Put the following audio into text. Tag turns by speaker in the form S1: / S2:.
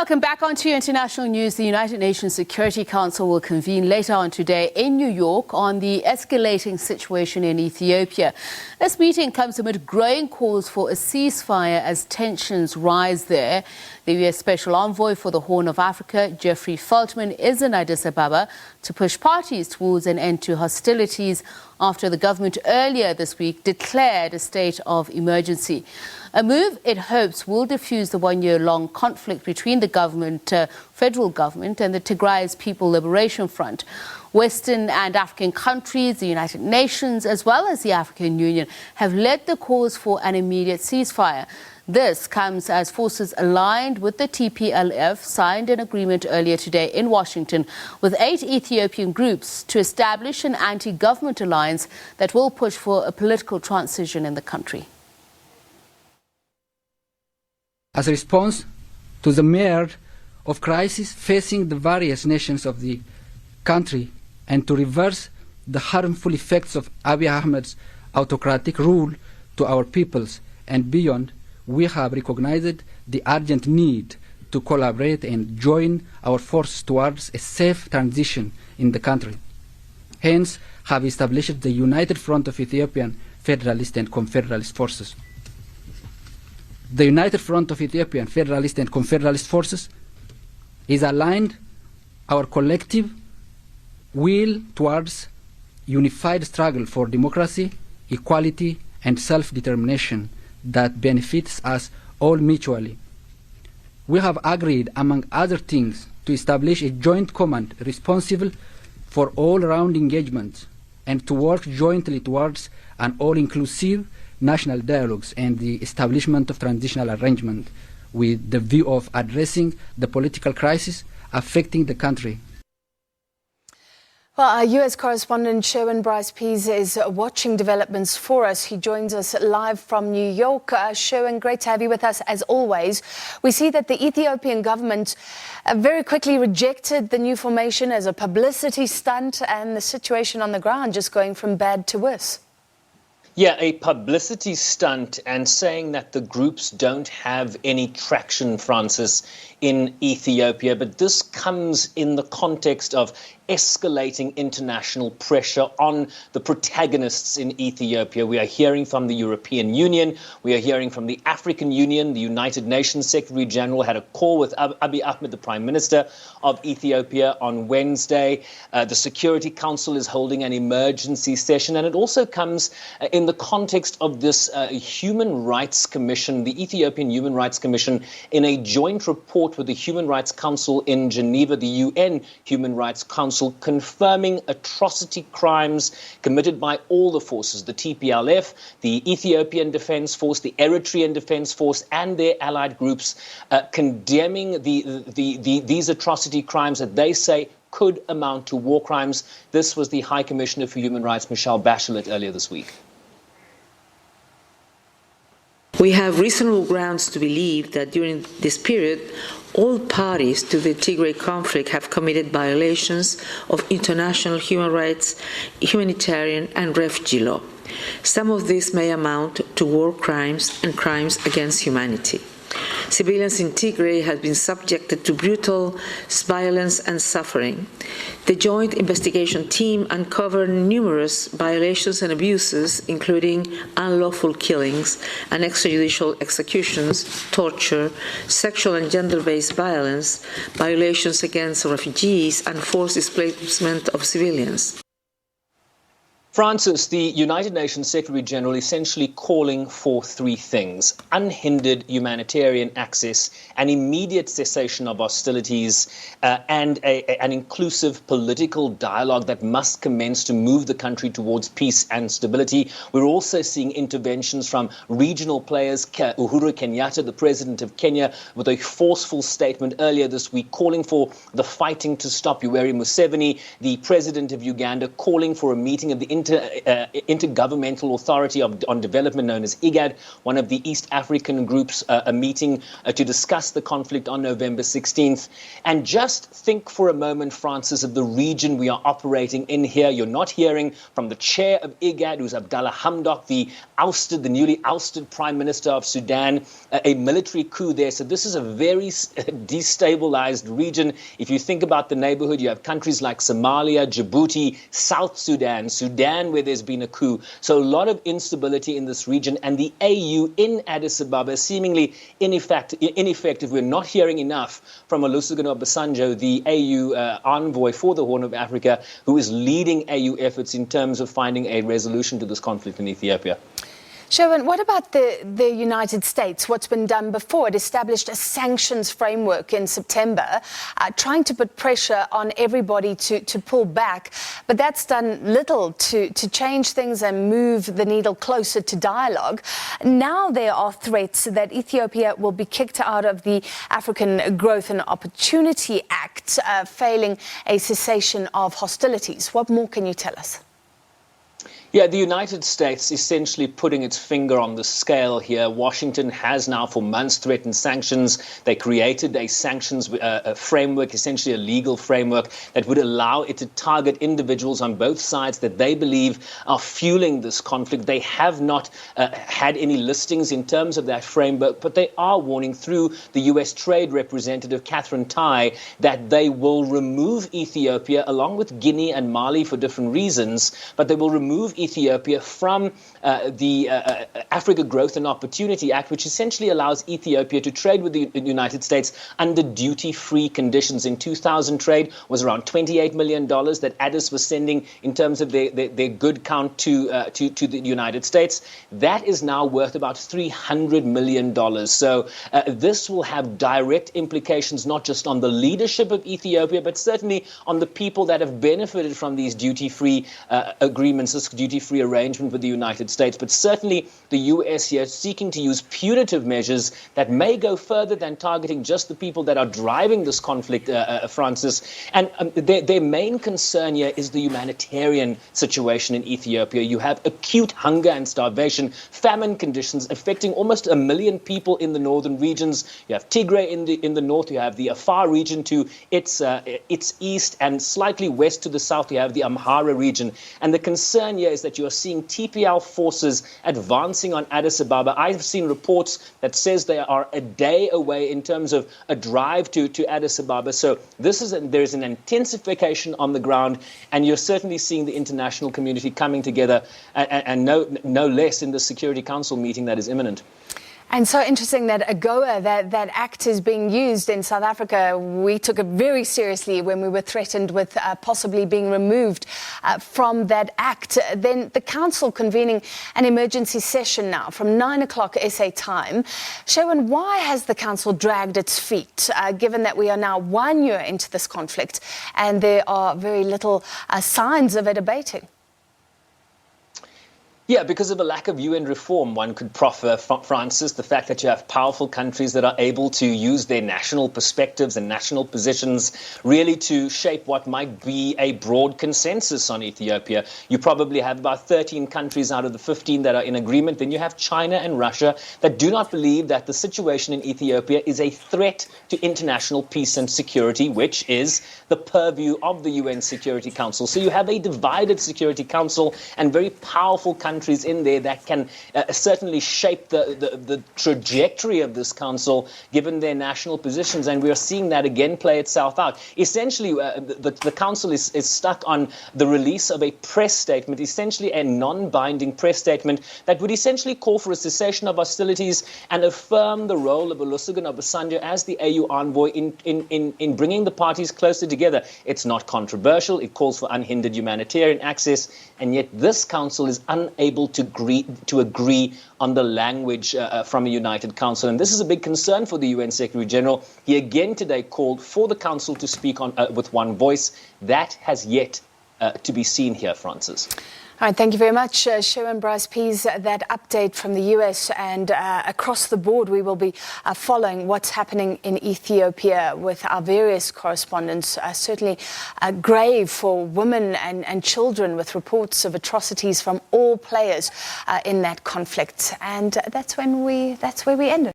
S1: Welcome back onto international news. The United Nations Security Council will convene later on today in New York on the escalating situation in Ethiopia. This meeting comes amid growing calls for a ceasefire as tensions rise there. The U.S. Special Envoy for the Horn of Africa, Jeffrey Feltman, is in Addis Ababa to push parties towards an end to hostilities after the government earlier this week declared a state of emergency. A move it hopes will defuse the one-year-long conflict between the federal government and the Tigray's People Liberation Front. Western and African countries, the United Nations, as well as the African Union, have led the calls for an immediate ceasefire. This comes as forces aligned with the TPLF signed an agreement earlier today in Washington with 8 Ethiopian groups to establish an anti-government alliance that will push for a political transition in the country.
S2: As a response to the myriad of crises facing the various nations of the country and to reverse the harmful effects of Abiy Ahmed's autocratic rule to our peoples and beyond, we have recognized the urgent need to collaborate and join our forces towards a safe transition in the country. Hence, have established the United Front of Ethiopian Federalist and Confederalist Forces. The United Front of Ethiopian Federalist and Confederalist Forces is aligned our collective will towards unified struggle for democracy, equality, and self-determination that benefits us all mutually. We have agreed, among other things, to establish a joint command responsible for all-round engagement and to work jointly towards an all-inclusive national dialogues and the establishment of transitional arrangement with the view of addressing the political crisis affecting the country.
S3: Well, our U.S. correspondent Sherwin Bryce-Pease is watching developments for us. He joins us live from New York. Sherwin, great to have you with us as always. We see that the Ethiopian government very quickly rejected the new formation as a publicity stunt, and the situation on the ground just going from bad to worse.
S4: Yeah, a publicity stunt, and saying that the groups don't have any traction, Francis, in Ethiopia. But this comes in the context of escalating international pressure on the protagonists in Ethiopia. We are hearing from the European Union. We are hearing from the African Union. The United Nations Secretary General had a call with Abiy Ahmed, the Prime Minister of Ethiopia, on Wednesday. The Security Council is holding an emergency session. And it also comes in the context of this Human Rights Commission, the Ethiopian Human Rights Commission, in a joint report with the Human Rights Council in Geneva, the UN Human Rights Council, confirming atrocity crimes committed by all the forces, the TPLF, the Ethiopian Defense Force, the Eritrean Defense Force, and their allied groups, condemning these atrocity crimes that they say could amount to war crimes. This was the High Commissioner for Human Rights, Michelle Bachelet, earlier this week.
S5: We have reasonable grounds to believe that during this period, all parties to the Tigray conflict have committed violations of international human rights, humanitarian and refugee law. Some of these may amount to war crimes and crimes against humanity. Civilians in Tigray have been subjected to brutal violence and suffering. The Joint Investigation Team uncovered numerous violations and abuses, including unlawful killings and extrajudicial executions, torture, sexual and gender-based violence, violations against refugees, and forced displacement of civilians.
S4: Francis, the United Nations Secretary General essentially calling for 3 things: unhindered humanitarian access, an immediate cessation of hostilities, and an inclusive political dialogue that must commence to move the country towards peace and stability. We're also seeing interventions from regional players. Uhuru Kenyatta, the president of Kenya, with a forceful statement earlier this week calling for the fighting to stop. Yoweri Museveni, the president of Uganda, calling for a meeting of the Intergovernmental Authority on Development known as IGAD, one of the East African groups, a meeting to discuss the conflict on November 16th. And just think for a moment, Francis, of the region we are operating in here. You're not hearing from the chair of IGAD, who's Abdallah Hamdok, the newly ousted Prime Minister of Sudan, a military coup there. So this is a very destabilized region. If you think about the neighborhood, you have countries like Somalia, Djibouti, South Sudan, where there's been a coup. So a lot of instability in this region, and the AU in Addis Ababa seemingly ineffective. We're not hearing enough from Olusegun Obasanjo, the AU envoy for the Horn of Africa, who is leading AU efforts in terms of finding a resolution to this conflict in Ethiopia.
S3: Sherwin, what about the United States? What's been done before? It established a sanctions framework in September, trying to put pressure on everybody to pull back. But that's done little to change things and move the needle closer to dialogue. Now there are threats that Ethiopia will be kicked out of the African Growth and Opportunity Act, failing a cessation of hostilities. What more can you tell us?
S4: Yeah, the United States essentially putting its finger on the scale here. Washington has now for months threatened sanctions. They created a sanctions framework, essentially a legal framework that would allow it to target individuals on both sides that they believe are fueling this conflict. They have not had any listings in terms of that framework, but they are warning through the U.S. Trade Representative Catherine Tai that they will remove Ethiopia along with Guinea and Mali for different reasons, but they will remove Ethiopia from the Africa Growth and Opportunity Act, which essentially allows Ethiopia to trade with the United States under duty-free conditions. In 2000, trade was around $28 million that Addis was sending in terms of their good count to the United States. That is now worth about $300 million. So this will have direct implications not just on the leadership of Ethiopia, but certainly on the people that have benefited from these duty-free agreements, this duty-free arrangement with the United States. But certainly the U.S. here seeking to use punitive measures that may go further than targeting just the people that are driving this conflict, Francis. And their main concern here is the humanitarian situation in Ethiopia. You have acute hunger and starvation, famine conditions affecting almost 1 million people in the northern regions. You have Tigray in the north. You have the Afar region to its east, and slightly west to the south you have the Amhara region. And the concern here is that you are seeing TPLF forces advancing on Addis Ababa. I've seen reports that says they are a day away in terms of a drive to Addis Ababa. So there is an intensification on the ground, and you're certainly seeing the international community coming together, and no less in the Security Council meeting that is imminent.
S3: And so interesting that AGOA, that act is being used in South Africa. We took it very seriously when we were threatened with possibly being removed from that act. Then the council convening an emergency session now from 9 o'clock SA time. Sherwin, why has the council dragged its feet, given that we are now 1 year into this conflict and there are very little signs of it abating?
S4: Yeah, because of a lack of UN reform, one could proffer, Francis, the fact that you have powerful countries that are able to use their national perspectives and national positions really to shape what might be a broad consensus on Ethiopia. You probably have about 13 countries out of the 15 that are in agreement. Then you have China and Russia that do not believe that the situation in Ethiopia is a threat to international peace and security, which is the purview of the UN Security Council. So you have a divided Security Council and very powerful countries in there that can certainly shape the trajectory of this council given their national positions, and we are seeing that again play itself out. Essentially, the council is stuck on the release of a press statement, essentially a non-binding press statement that would essentially call for a cessation of hostilities and affirm the role of Olusegun Obasanjo as the AU envoy in bringing the parties closer together. It's not controversial. It calls for unhindered humanitarian access, and yet this council is unable to agree on the language from a united council. And this is a big concern for the UN Secretary General. He again today called for the council to speak on with one voice. That has yet to be seen here, Francis.
S3: All right, thank you very much, Sherwin Bryce-Pease. That update from the US and across the board, we will be following what's happening in Ethiopia with our various correspondents. Certainly grave for women and children, with reports of atrocities from all players in that conflict. And that's where we end it.